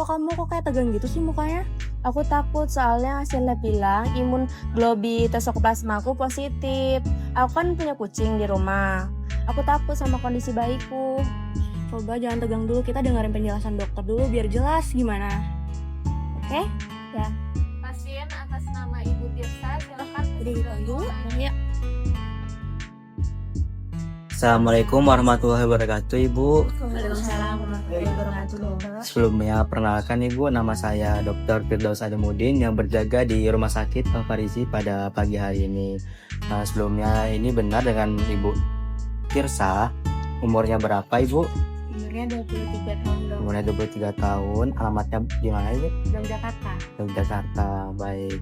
kamu kok kayak tegang gitu sih mukanya? Aku takut soalnya hasil lab bilang imun globi Toxoplasma aku positif. Aku kan punya kucing di rumah. Aku takut sama kondisi bayiku. Coba jangan tegang dulu, kita dengerin penjelasan dokter dulu biar jelas gimana. Oke? Ya. Pasien atas nama Ibu Tirsa, silakan. Udah gitu dulu. Ya. Assalamualaikum warahmatullahi wabarakatuh, Ibu. Waalaikumsalam warahmatullahi wabarakatuh. Sebelumnya, perkenalkan Ibu, nama saya Dr. Firdaus Ademudin yang berjaga di Rumah Sakit Al Farizi pada pagi hari ini. Nah, sebelumnya ini benar dengan Ibu Tirsa. Umurnya berapa, Ibu? Umurnya 23 tahun dong. Umurnya 23 tahun. Alamatnya di mana, Ibu? Yogyakarta. Yogyakarta. Baik.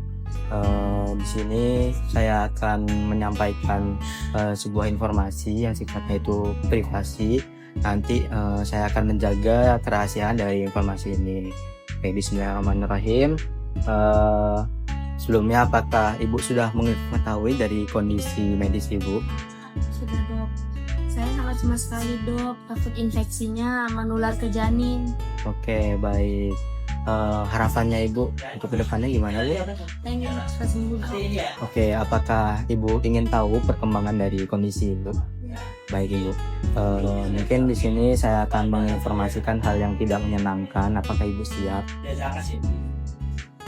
Di sini saya akan menyampaikan sebuah informasi yang sifatnya itu privasi. Nanti saya akan menjaga kerahasiaan dari informasi ini. Oke, bismillahirrahmanirrahim. Sebelumnya, apakah Ibu sudah mengetahui dari kondisi medis Ibu? Sudah dok. Saya sangat cemas sekali dok. Takut infeksinya menular ke janin. Oke, baik. Harapannya Ibu untuk kedepannya gimana Bu? Saya ingin cepat sembuh dok. Oke, apakah Ibu ingin tahu perkembangan dari kondisi Ibu? Baik Ibu, mungkin di sini saya akan menginformasikan hal yang tidak menyenangkan. Apakah Ibu siap?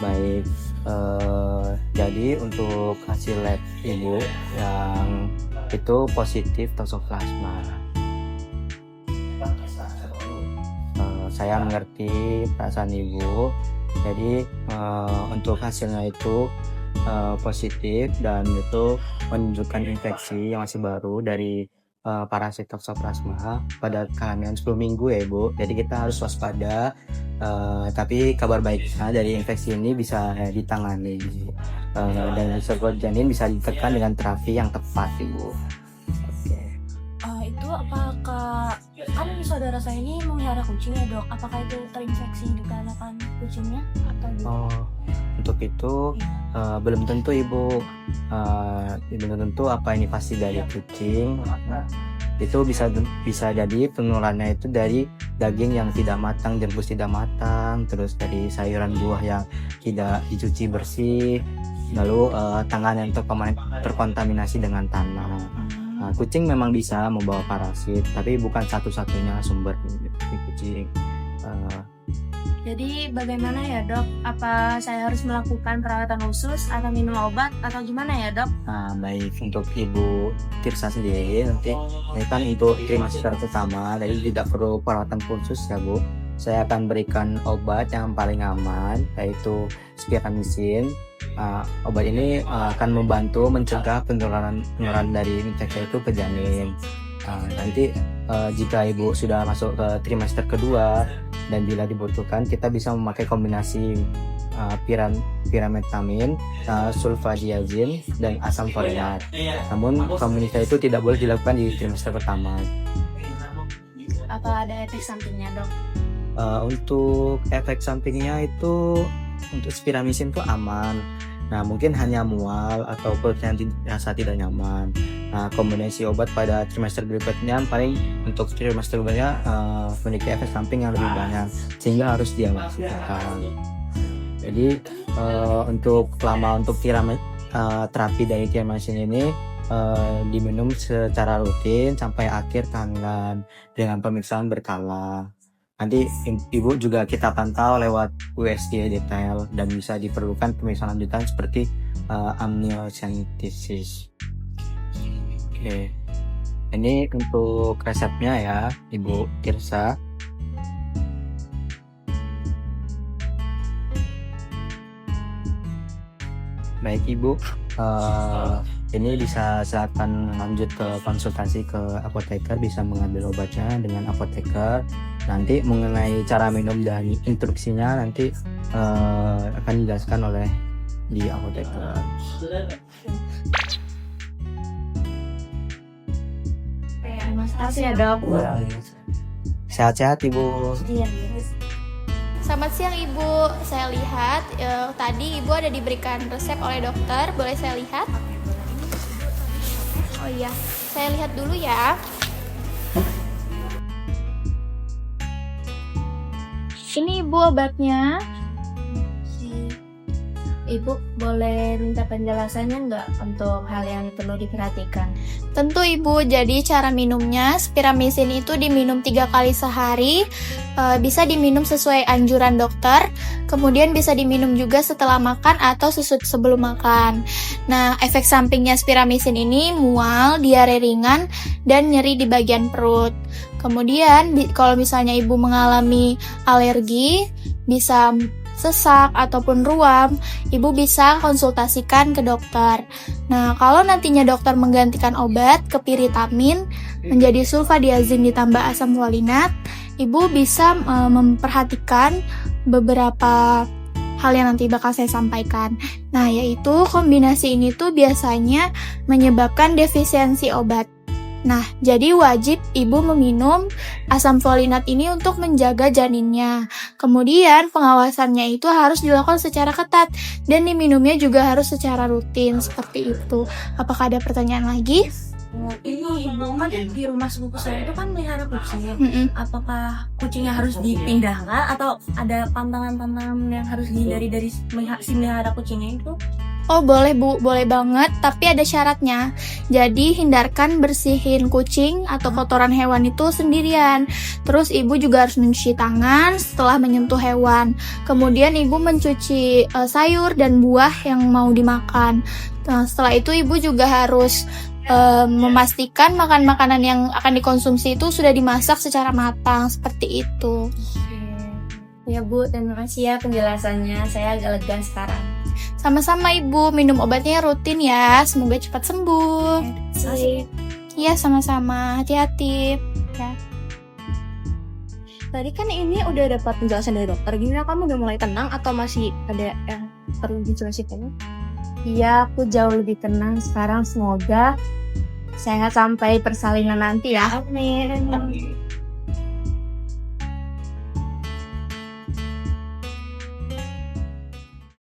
Baik, jadi untuk hasil lab Ibu yang itu positif Toxoplasma. Saya mengerti perasaan Ibu. Jadi untuk hasilnya itu positif dan itu menunjukkan infeksi yang masih baru dari parasit Toxoplasma pada kehamilan 10 minggu ya Ibu. Jadi kita harus waspada. Tapi kabar baiknya dari infeksi ini bisa ditangani dan sergot janin bisa ditekan dengan terapi yang tepat Ibu. Itu apakah kan saudara saya ini memelihara kucing ya dok? Apakah itu terinfeksi dikarenakan kucingnya atau gimana? Untuk itu belum tentu Ibu. Belum tentu apa ini pasti dari kucing. Itu bisa jadi penularannya itu dari daging yang tidak matang, direbus tidak matang, terus dari sayuran buah yang tidak dicuci bersih, lalu tangan yang terkontaminasi dengan tanah. Nah, kucing memang bisa membawa parasit, tapi bukan satu-satunya sumber di kucing. Jadi bagaimana ya dok? Apa saya harus melakukan perawatan khusus atau minum obat atau gimana ya dok? Nah, baik untuk Ibu Tirsa sendiri nanti ini kan itu trimester pertama, jadi tidak perlu perawatan khusus ya Bu. Saya akan berikan obat yang paling aman yaitu Spiramycin. Obat ini akan membantu mencegah penularan dari infeksi itu ke janin. Nanti jika Ibu sudah masuk ke trimester kedua dan bila dibutuhkan kita bisa memakai kombinasi pirametamin, sulfadiazin dan asam folinat. Namun kombinasi itu tidak boleh dilakukan di trimester pertama. Apa ada efek sampingnya dok? Untuk efek sampingnya itu untuk Spiramycin itu aman. Nah, mungkin hanya mual atau perut yang dirasa tidak nyaman. Nah, kombinasi obat pada trimester berikutnya paling untuk trimester berikutnya memiliki efek samping yang lebih banyak sehingga harus diawasi. Jadi untuk terapi dari Spiramycin ini diminum secara rutin sampai akhir kehamilan dengan pemeriksaan berkala. Nanti Ibu juga kita pantau lewat USG detail dan bisa diperlukan pemeriksaan lanjutan seperti amniocentesis. Oke, ini untuk resepnya ya Ibu Tirsa. Baik Ibu, ini bisa silakan lanjut ke konsultasi ke apoteker, bisa mengambil obatnya dengan apoteker. Nanti mengenai cara minum dan instruksinya nanti akan dijelaskan oleh di apoteker. Terima kasih ya dok. Sehat-sehat Ibu. Iya. Selamat siang Ibu, saya lihat tadi Ibu ada diberikan resep oleh dokter, boleh saya lihat? Oh iya, saya lihat dulu ya. Ini Ibu obatnya. Ibu boleh minta penjelasannya nggak untuk hal yang perlu diperhatikan? Tentu Ibu, jadi cara minumnya Spiramisin itu diminum 3 kali sehari, bisa diminum sesuai anjuran dokter, kemudian bisa diminum juga setelah makan atau sebelum makan. Nah, efek sampingnya Spiramisin ini mual, diare ringan, dan nyeri di bagian perut. Kemudian, kalau misalnya Ibu mengalami alergi, bisa sesak ataupun ruam, Ibu bisa konsultasikan ke dokter. Nah, kalau nantinya dokter menggantikan obat ke piritamin menjadi sulfadiazin ditambah asam folinat, Ibu bisa memperhatikan beberapa hal yang nanti bakal saya sampaikan. Nah, yaitu kombinasi ini tuh biasanya menyebabkan defisiensi obat. Nah, jadi wajib ibu meminum asam folinat ini untuk menjaga janinnya. Kemudian pengawasannya itu harus dilakukan secara ketat dan diminumnya juga harus secara rutin seperti itu. Apakah ada pertanyaan lagi? Ini ibu kan di rumah sepupu saya itu kan melihara kucing. Apakah kucingnya harus dipindahkan atau ada pantangan-pantangan yang harus dihindari dari si melihara kucingnya itu? Oh boleh Bu, boleh banget, tapi ada syaratnya. Jadi hindarkan bersihin kucing atau kotoran hewan itu sendirian. Terus ibu juga harus mencuci tangan setelah menyentuh hewan. Kemudian ibu mencuci sayur dan buah yang mau dimakan. Nah, setelah itu ibu juga harus memastikan makanan yang akan dikonsumsi itu sudah dimasak secara matang, seperti itu. Ya Bu, terima kasih ya penjelasannya. Saya agak lega sekarang. Sama-sama Ibu, minum obatnya rutin ya. Semoga cepat sembuh. Iya, sama-sama. Hati-hati. Ya. Tadi kan ini udah dapat penjelasan dari dokter. Gimana kamu udah mulai tenang atau masih ada yang perlu dijelasin? Iya, aku jauh lebih tenang sekarang. Semoga sehat sampai persalinan nanti ya. Amin.